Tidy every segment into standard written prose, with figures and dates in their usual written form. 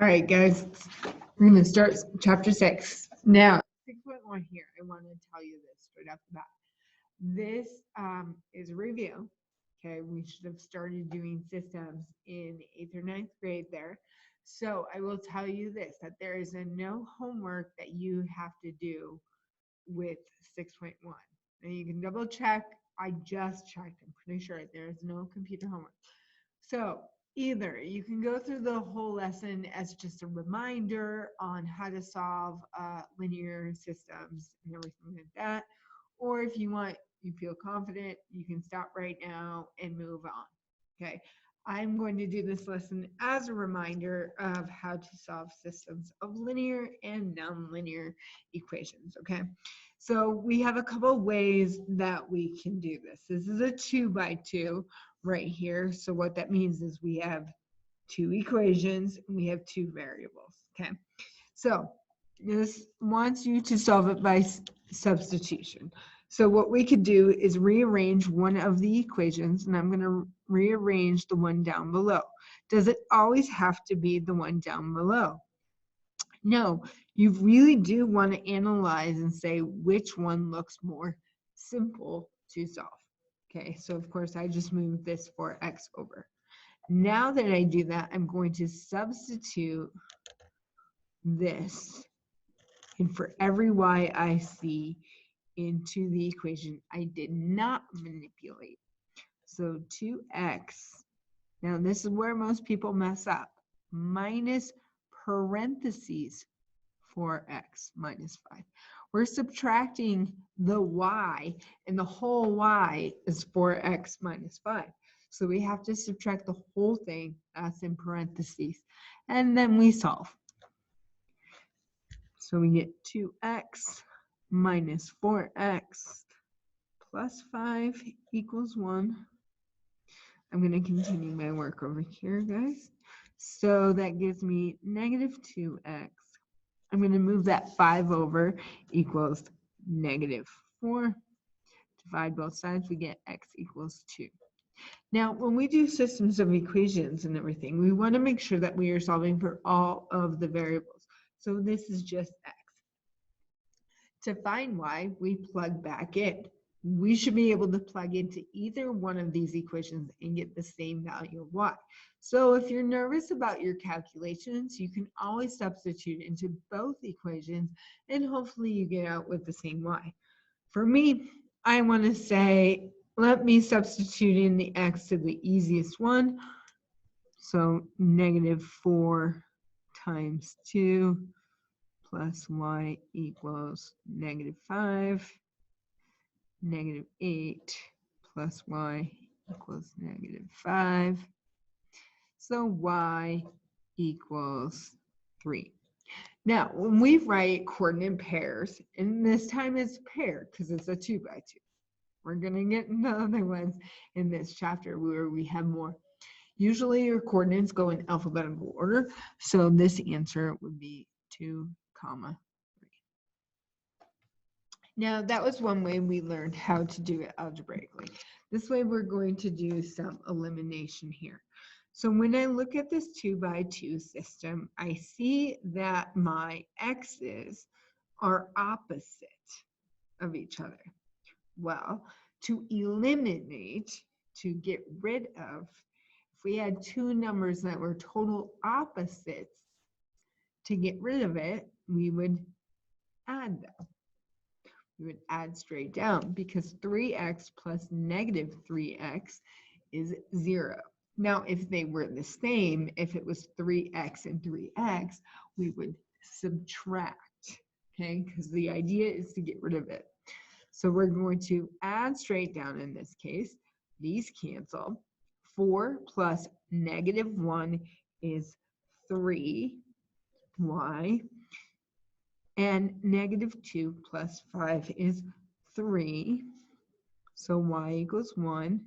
All right, guys, we're going to start chapter 6. Now, 6.1 here, I want to tell you this straight off the bat. This is a review. Okay, we should have started doing systems in 8th or 9th grade there. So I will tell you this, that there is no homework that you have to do with 6.1. Now you can double check. I just checked. I'm pretty sure there is no computer homework. So either you can go through the whole lesson as just a reminder on how to solve linear systems and everything like that, or if you want, you feel confident, you can stop right now and move on. Okay, I'm going to do this lesson as a reminder of how to solve systems of linear and nonlinear equations. Okay, so we have a couple ways that we can do this. This is a 2x2 right here. So what that means is we have two equations and we have two variables. Okay, so this wants you to solve it by substitution. So what we could do is rearrange one of the equations, and I'm going to rearrange the one down below. Does it always have to be the one down below? No, you really do want to analyze and say which one looks more simple to solve. Okay, so of course I just moved this 4x over. Now that I do that, I'm going to substitute this, and for every y I see into the equation I did not manipulate. So 2x, now this is where most people mess up, minus parentheses 4x minus 5. We're subtracting the y, and the whole y is 4x minus 5. So we have to subtract the whole thing, that's in parentheses, and then we solve. So we get 2x minus 4x plus 5 equals 1. I'm going to continue my work over here, guys. So that gives me negative 2x. I'm going to move that 5 over, equals negative 4. Divide both sides, we get x equals 2. Now, when we do systems of equations and everything, we want to make sure that we are solving for all of the variables. So this is just x. To find y, we plug back in. We should be able to plug into either one of these equations and get the same value of y. So if you're nervous about your calculations, you can always substitute into both equations and hopefully you get out with the same y. For me, I want to say, let me substitute in the x to the easiest one. So negative 4 times 2 plus y equals negative 5. Negative 8 plus y equals negative 5. So y equals 3. Now, when we write coordinate pairs, and this time it's paired because it's a 2x2. We're going to get into other ones in this chapter where we have more. Usually your coordinates go in alphabetical order, so this answer would be 2, 3. Now, that was one way we learned how to do it algebraically. This way, we're going to do some elimination here. So when I look at this 2x2 system, I see that my x's are opposite of each other. Well, to eliminate, to get rid of, if we had two numbers that were total opposites, to get rid of it, we would add them. We would add straight down because 3x plus negative 3x is 0. Now, if they were the same, if it was 3x and 3x, we would subtract, okay? Because the idea is to get rid of it. So we're going to add straight down in this case. These cancel. 4 plus negative 1 is 3y. And negative 2 plus 5 is 3. So y equals 1.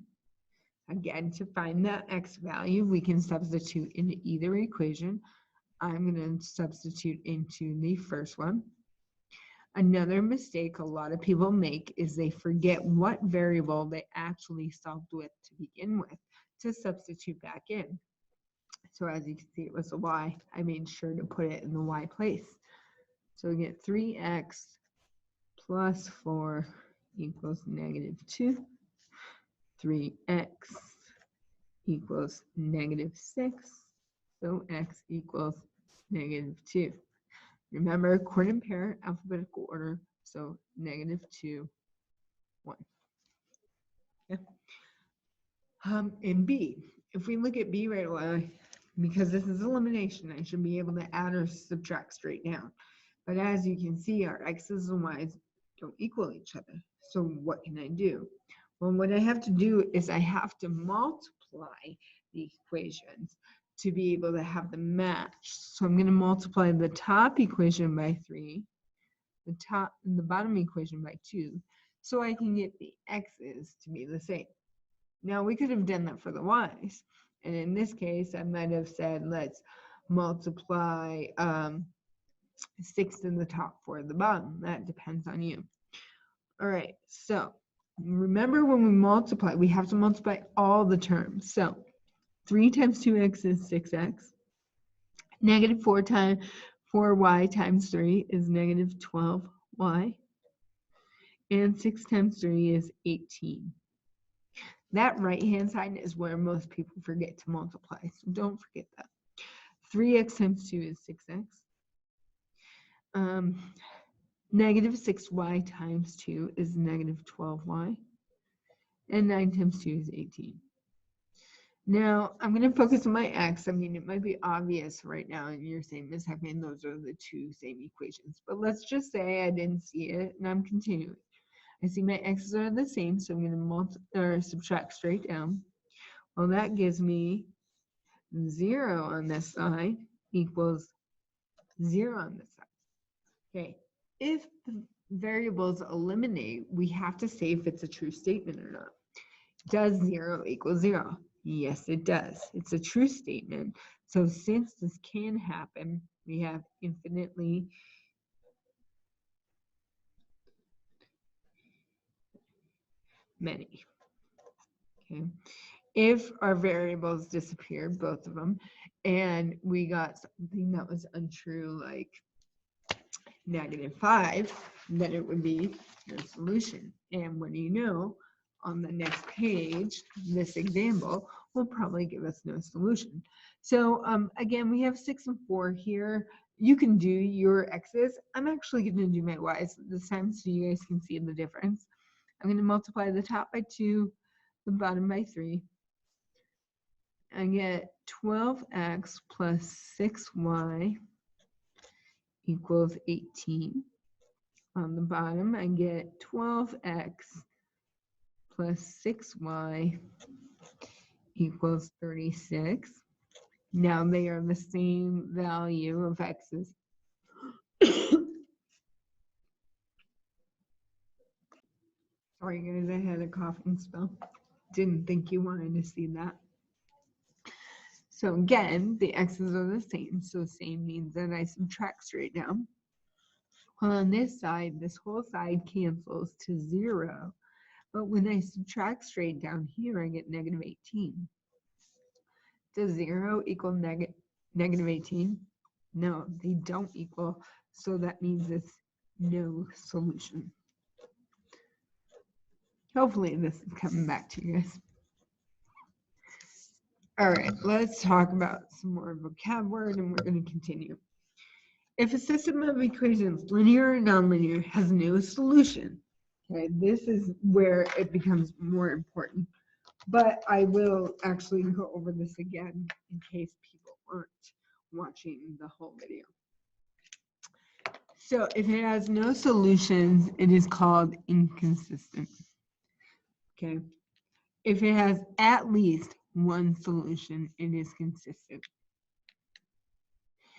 Again, to find the x value, we can substitute into either equation. I'm going to substitute into the first one. Another mistake a lot of people make is they forget what variable they actually solved with to begin with to substitute back in. So as you can see, it was a y. I made sure to put it in the y place. So we get 3x plus 4 equals -2. 3x equals -6. So x equals -2. Remember, coordinate pair, alphabetical order. So -2, 1. Yeah. In B, if we look at B right away, because this is elimination, I should be able to add or subtract straight down. But as you can see, our x's and y's don't equal each other. So what can I do? Well, what I have to do is I have to multiply the equations to be able to have them match. So I'm going to multiply the top equation by 3, the bottom equation by 2, so I can get the x's to be the same. Now, we could have done that for the y's. And in this case, I might have said, let's multiply 6 in the top, 4 at the bottom. That depends on you. All right, so remember when we multiply, we have to multiply all the terms. So 3 times 2x is 6x. -4y times 3 is -12y. And 6 times 3 is 18. That right-hand side is where most people forget to multiply, so don't forget that. 3x times 2 is 6x. -6y times 2 is -12y. And 9 times 2 is 18. Now, I'm going to focus on my x. I mean, it might be obvious right now, and you're saying, Ms. Heckman, those are the two same equations. But let's just say I didn't see it, and I'm continuing. I see my x's are the same, so I'm going to subtract straight down. Well, that gives me 0 on this side equals 0 on this side. Okay, if the variables eliminate, we have to say if it's a true statement or not. Does 0 equal 0? Yes, it does. It's a true statement. So since this can happen, we have infinitely many. Okay. If our variables disappeared, both of them, and we got something that was untrue, like -5, then it would be no solution. And what do you know? On the next page, this example will probably give us no solution. So again, we have 6 and 4 here. You can do your x's. I'm actually going to do my y's this time so you guys can see the difference. I'm going to multiply the top by 2, the bottom by 3. I get 12x plus 6y equals 18. On the bottom, I get 12x plus 6y equals 36. Now they are the same value of x's. Sorry guys, I had a coughing spell. Didn't think you wanted to see that. So again, the x's are the same, so same means that I subtract straight down. Well, on this side, this whole side cancels to 0. But when I subtract straight down here, I get -18. Does 0 equal -18? No, they don't equal, so that means it's no solution. Hopefully this is coming back to you guys. All right, let's talk about some more vocab word, and we're going to continue. If a system of equations, linear or nonlinear, has no solution, okay, this is where it becomes more important. But I will actually go over this again in case people aren't watching the whole video. So if it has no solutions, it is called inconsistent. Okay. If it has at least one solution, it is consistent.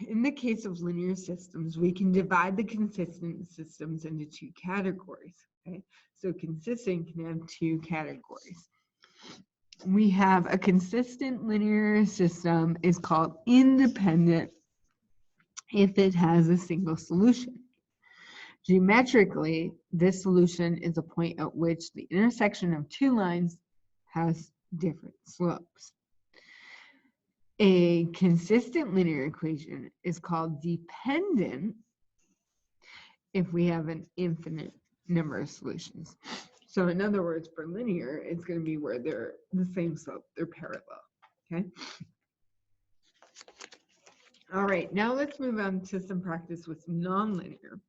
In the case of linear systems, we can divide the consistent systems into 2 categories. Okay? So consistent can have 2 categories. We have a consistent linear system is called independent if it has a single solution. Geometrically, this solution is a point at which the intersection of 2 lines has different slopes. A consistent linear equation is called dependent if we have an infinite number of solutions. So in other words, for linear, it's going to be where they're the same slope, they're parallel, okay? All right, now let's move on to some practice with nonlinear.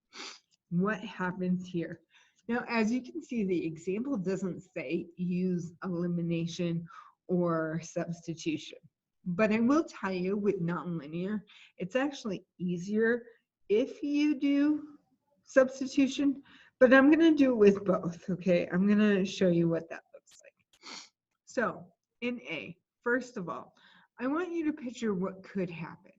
What happens here? Now, as you can see, the example doesn't say use elimination or substitution. But I will tell you with nonlinear, it's actually easier if you do substitution, but I'm going to do it with both, okay? I'm going to show you what that looks like. So in A, first of all, I want you to picture what could happen.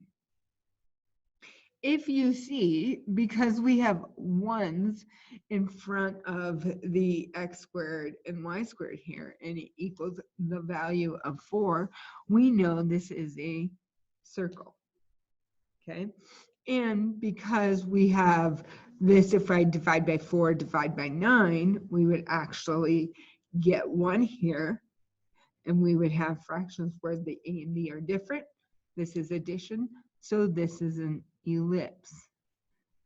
If you see, because we have ones in front of the x squared and y squared here, and it equals the value of 4, we know this is a circle, okay? And because we have this, if I divide by 4, divide by 9, we would actually get 1 here, and we would have fractions where the a and b are different. This is addition, so this is an ellipse.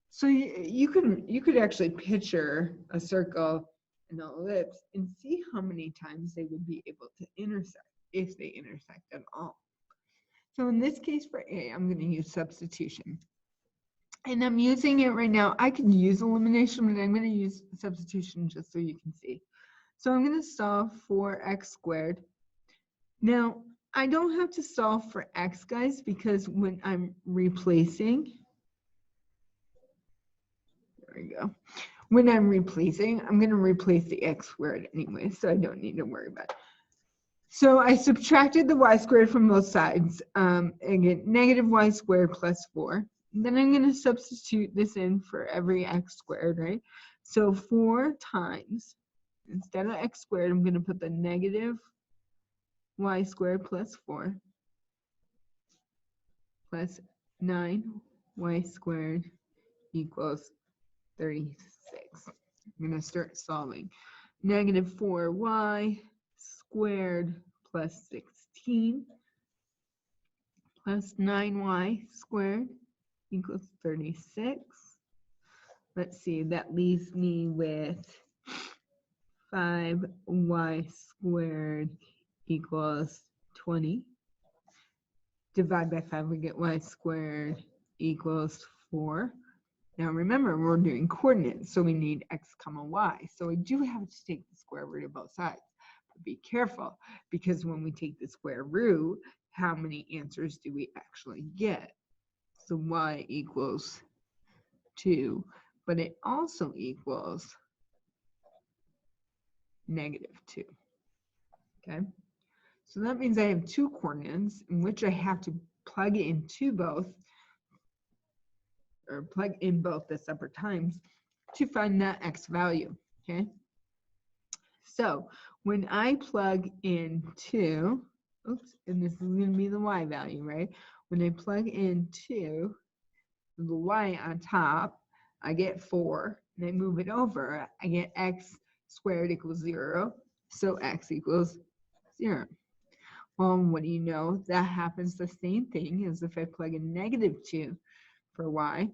So you could actually picture a circle and an ellipse and see how many times they would be able to intersect, if they intersect at all. So in this case for A, I'm going to use substitution. And I'm using it right now. I could use elimination, but I'm going to use substitution just so you can see. So I'm going to solve for x squared. Now, I don't have to solve for x, guys, because when I'm replacing, there we go. When I'm replacing, I'm going to replace the x squared anyway, so I don't need to worry about it. So I subtracted the y squared from both sides, and get negative y squared plus 4. And then I'm going to substitute this in for every x squared, right? So 4 times, instead of x squared, I'm going to put the negative y squared plus 4 plus 9y squared equals 36. I'm going to start solving. Negative 4y squared plus 16 plus 9y squared equals 36. Let's see, that leaves me with 5y squared equals 20. Divide by 5, we get y squared equals 4. Now remember, we're doing coordinates, so we need x comma y. So I do have to take the square root of both sides. But be careful, because when we take the square root, how many answers do we actually get? So y equals 2, but it also equals negative 2. Okay? So that means I have 2 coordinates in which I have to plug into both, or plug in both the separate times to find that x value, okay? So when I plug in 2, oops, and this is going to be the y value, right? When I plug in 2, the y on top, I get 4, and I move it over, I get x squared equals 0, so x equals 0. Well, what do you know? That happens the same thing as if I plug in negative 2 for y.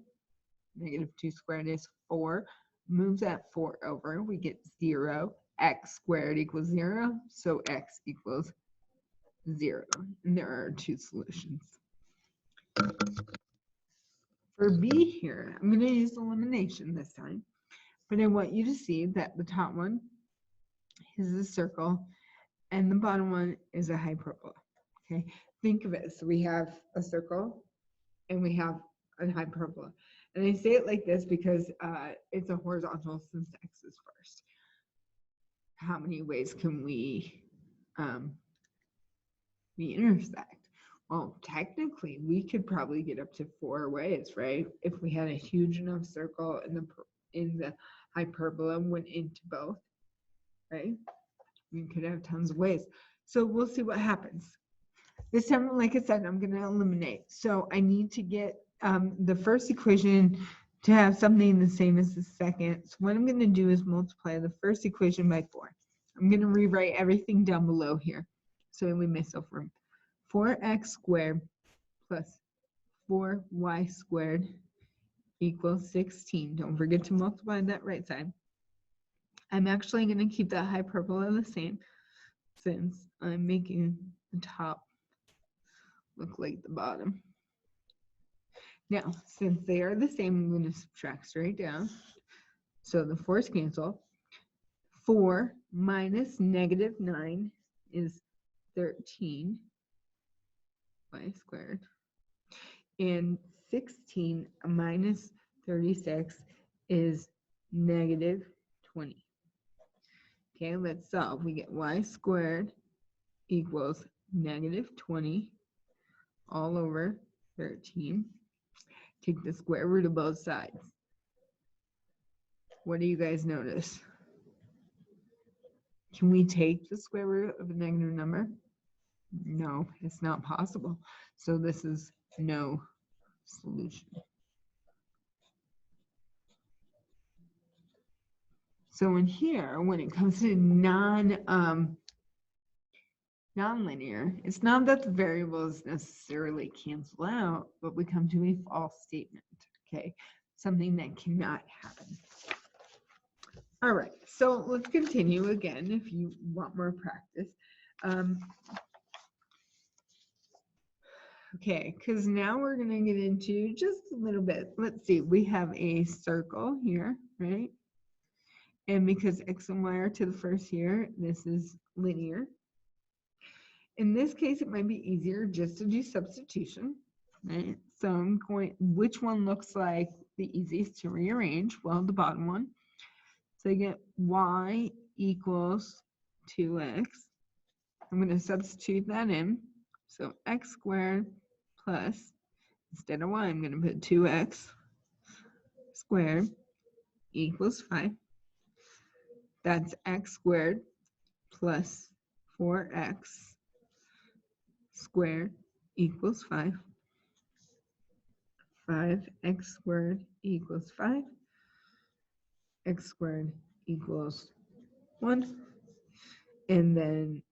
Negative 2 squared is 4. Move that 4 over. We get 0. X squared equals 0. So x equals 0. And there are 2 solutions. For B here, I'm going to use elimination this time. But I want you to see that the top one is a circle and the bottom one is a hyperbola. Okay, think of it. So we have a circle and we have a hyperbola. And I say it like this because it's a horizontal since x is first. How many ways can we intersect? Well, technically, we could probably get up to 4 ways, right? If we had a huge enough circle and the hyperbola went into both, right? We could have tons of ways. So we'll see what happens. This time, like I said, I'm going to eliminate. So I need to get the first equation to have something the same as the second. So what I'm going to do is multiply the first equation by 4. I'm going to rewrite everything down below here so I leave myself room. 4x squared plus 4y squared equals 16. Don't forget to multiply that right side. I'm actually going to keep that hyperbola the same since I'm making the top look like the bottom. Now, since they are the same, I'm going to subtract straight down. So the 4's cancel. 4 minus negative 9 is 13 y squared. And 16 minus 36 is negative 20. Okay, let's solve. We get y squared equals negative 20 all over 13. Take the square root of both sides. What do you guys notice? Can we take the square root of a negative number? No, it's not possible. So this is no solution. So in here, when it comes to nonlinear, it's not that the variables necessarily cancel out, but we come to a false statement, okay? Something that cannot happen. All right, so let's continue again if you want more practice. Okay, because now we're going to get into just a little bit. Let's see, we have a circle here, right? And because x and y are to the first here, this is linear. In this case, it might be easier just to do substitution, right? So I'm going, which one looks like the easiest to rearrange? Well, the bottom one. So I get y equals 2x. I'm going to substitute that in. So x squared plus, instead of y, I'm going to put 2x squared equals 5. That's x squared plus 4x squared equals 5. 5x squared equals 5. X squared equals 1. And then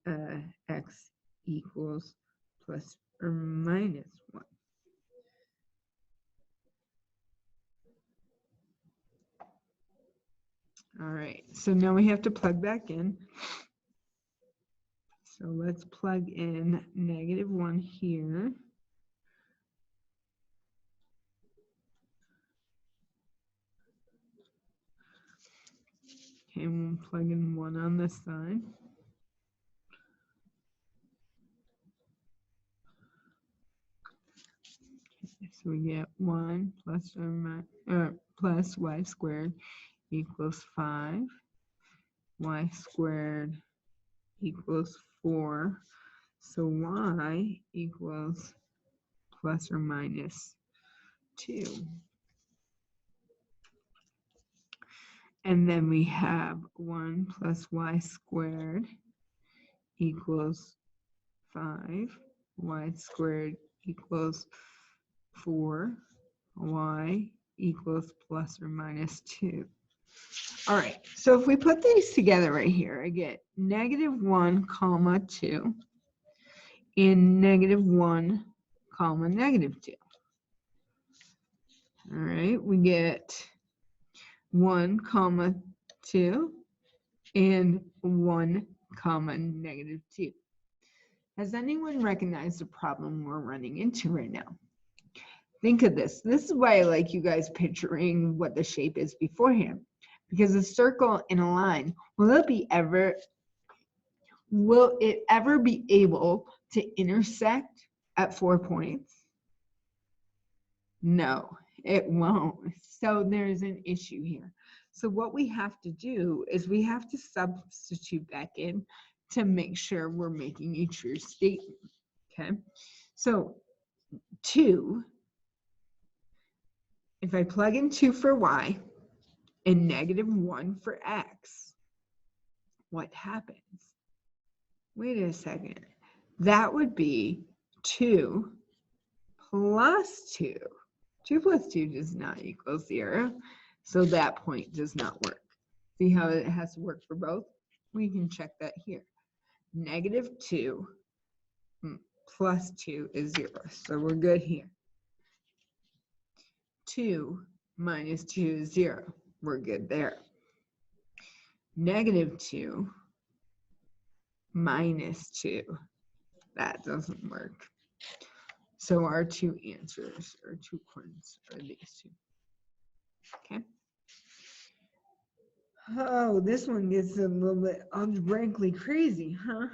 x equals plus or minus 1. All right, so now we have to plug back in. So let's plug in negative 1 here. Okay, we'll plug in 1 on this side. Okay, so we get 1 plus y squared equals 5. Y squared equals 4. So y equals plus or minus 2. And then we have 1 plus y squared equals 5. Y squared equals 4. Y equals plus or minus 2. All right, so if we put these together right here, I get negative 1 comma 2 and negative 1 comma negative 2. All right, we get 1 comma 2 and 1 comma negative 2. Has anyone recognized the problem we're running into right now? Think of this. This is why I like you guys picturing what the shape is beforehand. Because a circle and a line, will it ever be able to intersect at 4 points? No, it won't. So there's an issue here. So what we have to do is we have to substitute back in to make sure we're making a true statement, okay? So 2, if I plug in 2 for y and negative 1 for x, what happens? Wait a second. That would be 2 plus 2. 2 plus 2 does not equal 0. So that point does not work. See how it has to work for both? We can check that here. Negative 2 plus 2 is 0. So we're good here. 2 minus 2 is 0. We're good there. Negative 2 minus 2. That doesn't work. So our two answers, or 2 coins, are these two. Okay. Oh, this one gets a little bit algebraically crazy, huh?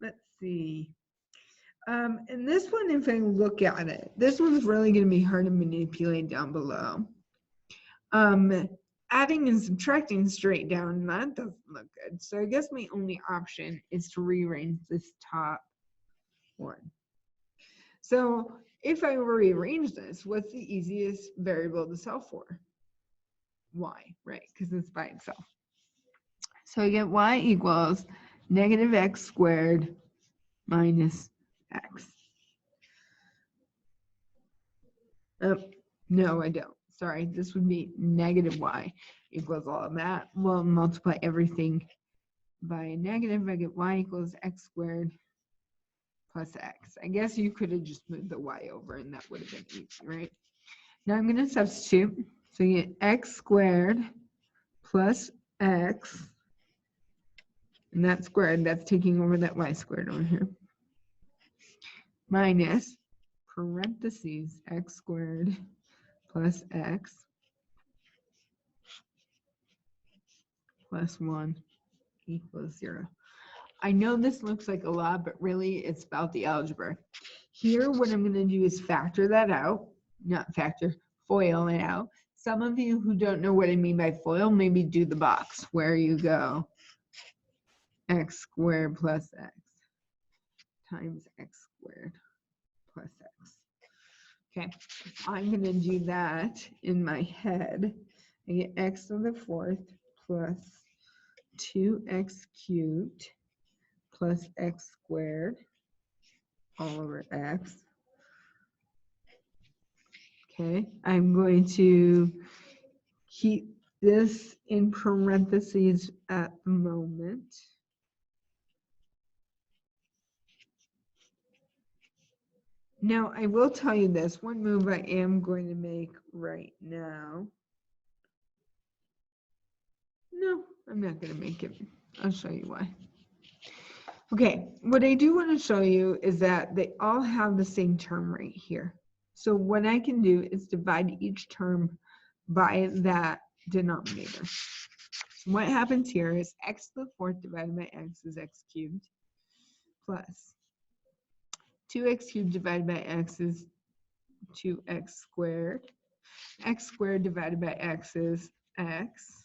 Let's see. And this one, if I look at it, this one's really going to be hard to manipulate down below. Adding and subtracting straight down, that doesn't look good. So I guess my only option is to rearrange this top one. So if I rearrange this, what's the easiest variable to solve for? Y, right? Because it's by itself. So I get y equals negative x squared minus x. No, I don't. Sorry, this would be negative y equals all of that. We'll multiply everything by a negative. I get y equals x squared plus x. I guess you could have just moved the y over and that would have been easy, right? Now I'm going to substitute. So you get x squared plus x, and that squared, that's taking over that y squared over here, minus parentheses x squared plus x plus 1 equals 0. I know this looks like a lot, but really it's about the algebra. Here, what I'm going to do is factor that out, not factor, FOIL it out. Some of you who don't know what I mean by FOIL, maybe do the box where you go x squared plus x times x squared plus x. Okay, I'm going to do that in my head. I get x to the 4th plus 2x cubed plus x squared all over x. Okay, I'm going to keep this in parentheses at the moment. Now, I will tell you this, one move I am going to make right now. No, I'm not going to make it. I'll show you why. Okay, what I do want to show you is that they all have the same term right here. So what I can do is divide each term by that denominator. So what happens here is x to the 4th divided by x is x cubed plus 2x cubed divided by x is 2x squared. X squared divided by x is x.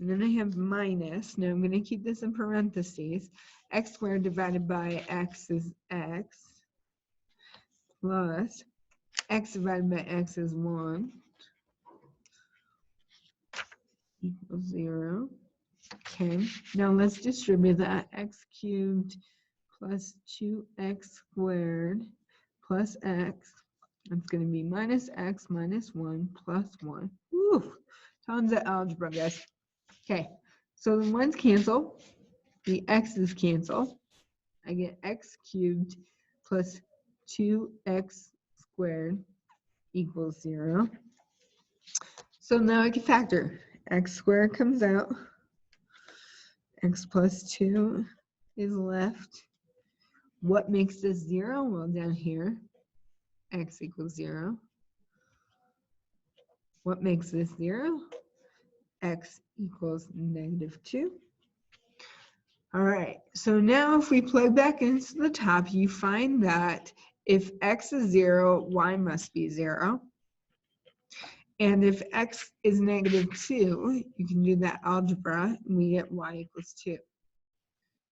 And then I have minus. Now I'm going to keep this in parentheses. X squared divided by x is x. Plus x divided by x is 1. Equals 0. Okay. Now let's distribute that. X cubed plus 2x squared plus x. It's going to be minus x minus 1 plus 1. Woo! Tons of algebra, guys. Okay, so the ones cancel. The x's cancel. I get x cubed plus 2x squared equals 0. So now I can factor. X squared comes out. X plus 2 is left. What makes this 0? Well, down here, x equals 0. What makes this 0? X equals negative 2. All right, so now if we plug back into the top, you find that if x is 0, y must be 0. And if x is negative 2, you can do that algebra, and we get y equals 2.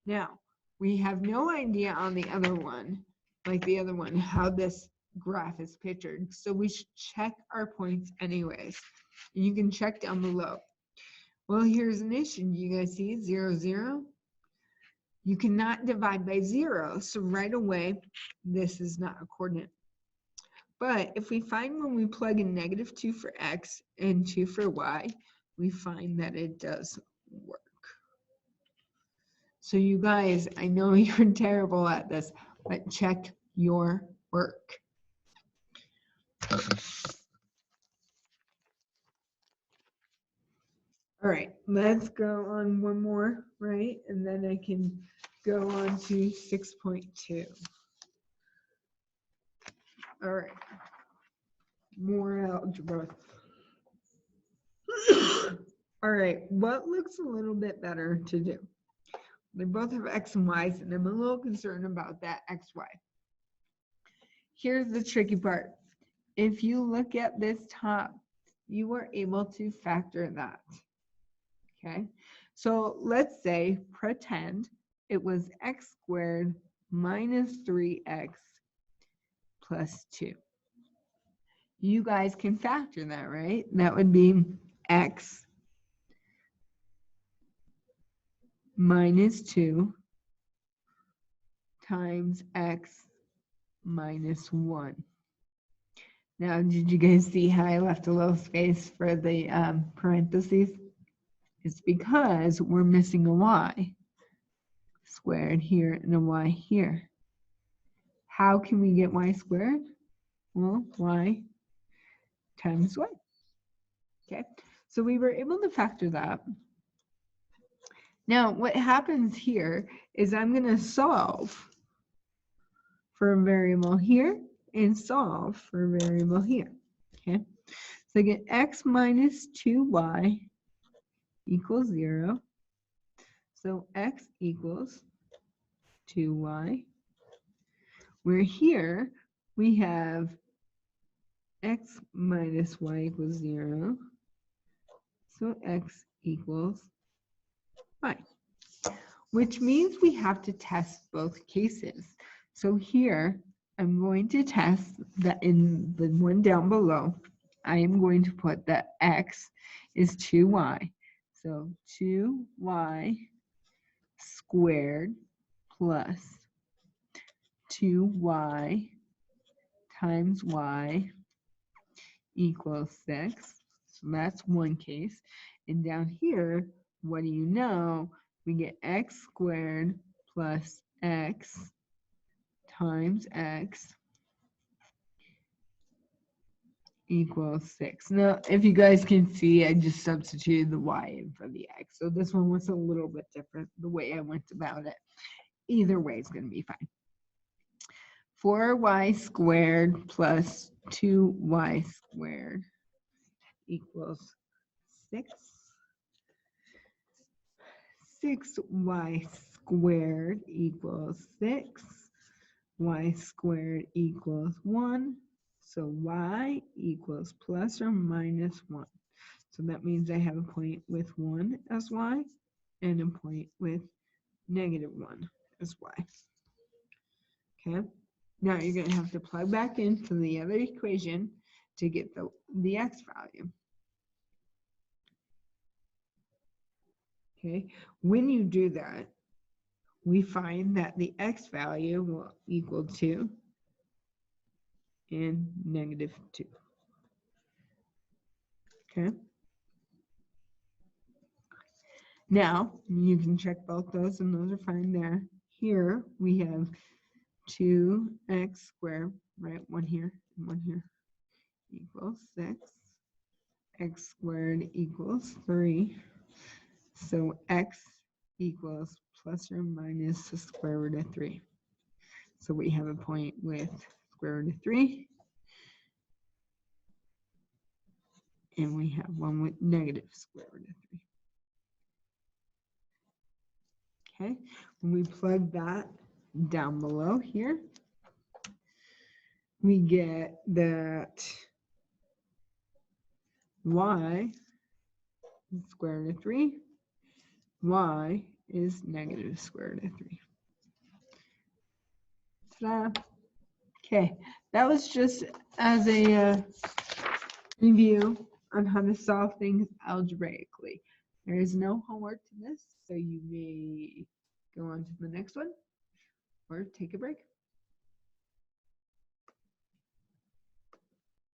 Now, we have no idea on the other one, like the other one, how this graph is pictured. So we should check our points anyways. And you can check down below. Well, here's an issue. You guys see 0, 0? You cannot divide by 0. So right away, this is not a coordinate. But if we find when we plug in negative 2 for x and 2 for y, we find that it does work. So you guys, I know you're terrible at this, but check your work. All right, let's go on one more, right? And then I can go on to 6.2. All right, more algebra. All right, what looks a little bit better to do? They both have x and y's, and I'm a little concerned about that xy. Here's the tricky part. If you look at this top, you are able to factor that. Okay, so let's say, pretend it was x squared minus 3x plus 2. You guys can factor that, right? That would be x minus 2 times x minus 1. Now, did you guys see how I left a little space for the parentheses? It's because we're missing a y squared here and a y here. How can we get y squared? Well, y times y. Okay, so we were able to factor that. Now, what happens here is I'm going to solve for a variable here and solve for a variable here. Okay, so I get x minus 2y equals 0. So x equals 2y. Where here we have x minus y equals 0. So x equals y, which means we have to test both cases. So here I'm going to test that in the one down below. I am going to put that x is 2y. So 2y squared plus 2y times y equals 6. So that's one case. And down here, what do you know? We get x squared plus x times x equals 6. Now, if you guys can see, I just substituted the y in for the x. So this one was a little bit different, the way I went about it. Either way is going to be fine. 4y squared plus 2y squared equals 6. 6y squared equals 6. Y squared equals 1. So y equals plus or minus 1. So that means I have a point with 1 as y and a point with negative 1 as y. Okay. Now you're going to have to plug back into the other equation to get the x value. Okay. When you do that, we find that the x value will equal 2 and negative 2. Okay. Now, you can check both those, and those are fine there. Here, we have 2x squared, right? One here and one here, equals 6. X squared equals 3. So x equals plus or minus the square root of 3. So we have a point with square root of 3. And we have one with negative square root of 3. Okay, when we plug that down below here, we get that y is square root of 3, y is negative square root of 3. Ta-da. Okay, that was just as a review on how to solve things algebraically. There is no homework to this, so you may go on to the next one or take a break.